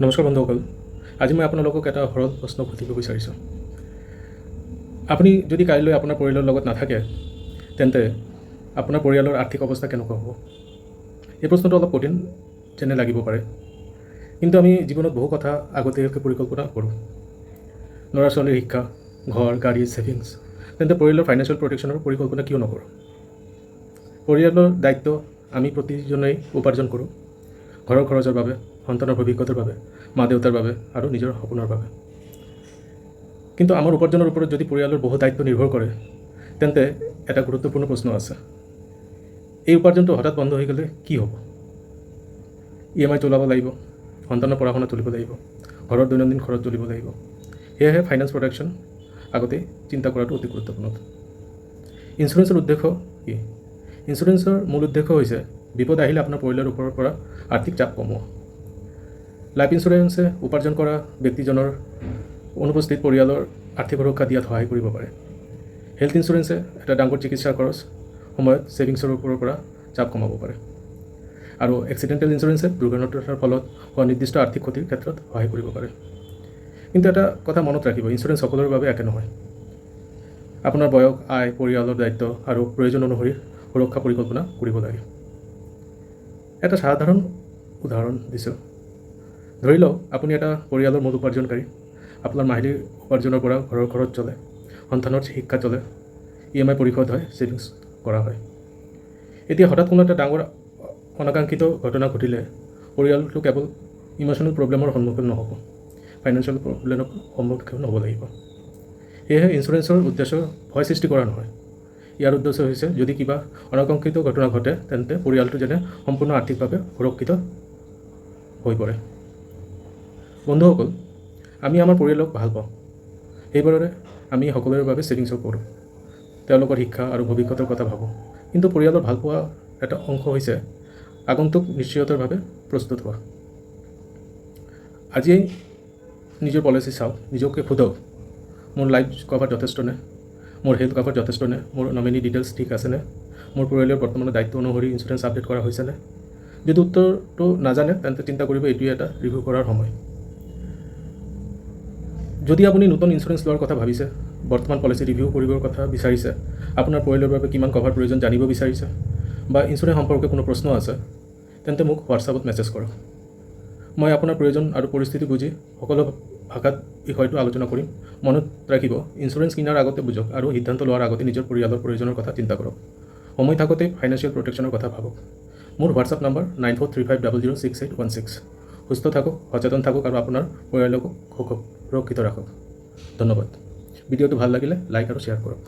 নমস্কাৰ বন্ধুসকল, আজি মই আপোনালোকক এটা সৰল প্ৰশ্ন সুধিব বিচাৰিছোঁ। আপুনি যদি কাইলৈ আপোনাৰ পৰিয়ালৰ লগত নাথাকে তেন্তে আপোনাৰ পৰিয়ালৰ আৰ্থিক অৱস্থা কেনেকুৱা হ'ব? এই প্ৰশ্নটো অলপ কঠিন যেনে লাগিব পাৰে, কিন্তু আমি জীৱনত বহু কথা আগতীয়াকৈ পৰিকল্পনা কৰোঁ। ল'ৰা ছোৱালীৰ শিক্ষা, ঘৰ, গাড়ী, ছেভিংছ। তেন্তে পৰিয়ালৰ ফাইনেন্সিয়েল প্ৰটেকশ্যনৰ পৰিকল্পনা কিয় নকৰোঁ? পৰিয়ালৰ দায়িত্ব আমি প্ৰতিজনেই উপাৰ্জন কৰোঁ, ঘৰৰ খৰচৰ বাবে, সন্তানৰ ভৱিষ্যতৰ বাবে, মা দেউতাৰ বাবে আৰু নিজৰ সপোনৰ বাবে। কিন্তু আমাৰ উপাৰ্জনৰ ওপৰত যদি পৰিয়ালৰ বহু দায়িত্ব নিৰ্ভৰ কৰে তেন্তে এটা গুৰুত্বপূৰ্ণ প্ৰশ্ন আছে। এই উপাৰ্জনটো হঠাৎ বন্ধ হৈ গ'লে কি হ'ব? EMI চলাব লাগিব, সন্তানৰ পঢ়া শুনা চলিব লাগিব, ঘৰৰ দৈনন্দিন খৰচ চলিব লাগিব। সেয়েহে ফাইনেন্স প্ৰটেকশ্যন আগতে চিন্তা কৰাটো অতি গুৰুত্বপূৰ্ণ। ইঞ্চুৰেঞ্চৰ উদ্দেশ্য কি? ইঞ্চুৰেঞ্চৰ মূল উদ্দেশ্য হৈছে বিপদ আহিলে আপোনাৰ পৰিয়ালৰ ওপৰৰ পৰা আৰ্থিক চাপ কমোৱা। লাইফ ইঞ্চুৰেঞ্চে উপাৰ্জন কৰা ব্যক্তিজনৰ অনুপস্থিত পৰিয়ালৰ আৰ্থিক সুৰক্ষা দিয়াত সহায় কৰিব পাৰে। হেল্থ ইঞ্চুৰেঞ্চে এটা ডাঙৰ চিকিৎসাৰ খৰচ সময়ত ছেভিংছৰ ওপৰৰ পৰা চাপ কমাব পাৰে। আৰু এক্সিডেণ্টেল ইঞ্চুৰেঞ্চে দুৰ্ঘটনাৰ ফলত হোৱা নিৰ্দিষ্ট আৰ্থিক ক্ষতিৰ ক্ষেত্ৰত সহায় কৰিব পাৰে। কিন্তু এটা কথা মনত ৰাখিব, ইঞ্চুৰেঞ্চ সকলোৰে বাবে একে নহয়। আপোনাৰ বয়স, আয়, পৰিয়ালৰ দায়িত্ব আৰু প্ৰয়োজন অনুসৰি সুৰক্ষা পৰিকল্পনা কৰিব লাগে। এটা সাধাৰণ উদাহৰণ দিছোঁ। ধৰি লওক আপুনি এটা পৰিয়ালৰ মূল উপাৰ্জনকাৰী। আপোনাৰ মাহিলী উপাৰ্জনৰ পৰা ঘৰৰ খৰচ চলে, সন্তানৰ শিক্ষা চলে, EMI পৰিশোধ হয়, ছেভিংছ কৰা হয়। এতিয়া হঠাৎ কোনো এটা ডাঙৰ অনাকাংক্ষিত ঘটনা ঘটিলে পৰিয়ালটো কেৱল ইম'চনেল প্ৰব্লেমৰ সন্মুখীন নহ'ব, ফাইনেন্সিয়েল প্ৰব্লেমৰ সন্মুখীন হ'ব লাগিব। সেয়েহে ইঞ্চুৰেঞ্চৰ উদ্দেশ্য ভয় সৃষ্টি কৰা নহয়। ইয়াৰ উদ্দেশ্য হৈছে যদি কিবা অনাকাংক্ষিত ঘটনা ঘটে তেন্তে পৰিয়ালটো যেনে সম্পূৰ্ণ আৰ্থিকভাৱে সুৰক্ষিত হৈ পৰে। বন্ধুসকল, আমি আমাৰ পৰিয়ালক ভাল পাওঁ, সেইবাবে আমি সকলোৰে বাবে ছেভিংছ কৰোঁ, তেওঁলোকৰ শিক্ষা আৰু ভৱিষ্যতৰ কথা ভাবোঁ। কিন্তু পৰিয়ালৰ ভালপোৱা এটা অংশ হৈছে আগন্তুক নিশ্চয়তাৰ বাবে প্ৰস্তুত হোৱা। আজিয়েই নিজৰ পলিচি চাওক, নিজকে সোধক, মোৰ লাইফ কভাৰ যথেষ্টনে? মোৰ হেল্থ কভাৰ যথেষ্টনে? মোৰ নমিনি ডিটেইলছ ঠিক আছেনে? মোৰ পৰিয়ালৰ বৰ্তমানৰ দায়িত্ব অনুসৰি ইঞ্চুৰেঞ্চ আপডেট কৰা হৈছেনে? যদি উত্তৰটো নাজানে তেন্তে চিন্তা কৰিব, এইটোৱে এটা ৰিভিউ কৰাৰ সময়। যদি আপুনি নতুন ইঞ্চুৰেঞ্চ লোৱাৰ কথা ভাবিছে, বৰ্তমান পলিচি ৰিভিউ কৰিবৰ কথা বিচাৰিছে, আপোনাৰ পৰিয়ালৰ বাবে কিমান কভাৰ প্ৰয়োজন জানিব বিচাৰিছে, বা ইঞ্চুৰেঞ্চ সম্পৰ্কে কোনো প্ৰশ্ন আছে, তেন্তে মোক হোৱাটছআপত মেছেজ কৰক। মই আপোনাৰ প্ৰয়োজন আৰু পৰিস্থিতি বুজি সকলো ভাষাত বিষয়টো আলোচনা কৰিম। মনত ৰাখিব, ইঞ্চুৰেঞ্চ কিনাৰ আগতে বুজক আৰু সিদ্ধান্ত লোৱাৰ আগতে নিজৰ পৰিয়ালৰ প্ৰয়োজনৰ কথা চিন্তা কৰক। সময় থাকোঁতে ফাইনেন্সিয়েল প্ৰটেকশ্যনৰ কথা ভাবক। মোৰ হোৱাটছআপ নম্বৰ 9435006816। সুস্থ থাকক, সচেতন থাকক আৰু আপোনাৰ পৰিয়ালক সুৰক্ষিত ৰাখক। ধন্যবাদ। ভিডিঅ'টো ভাল লাগিলে লাইক আৰু শ্বেয়াৰ কৰক।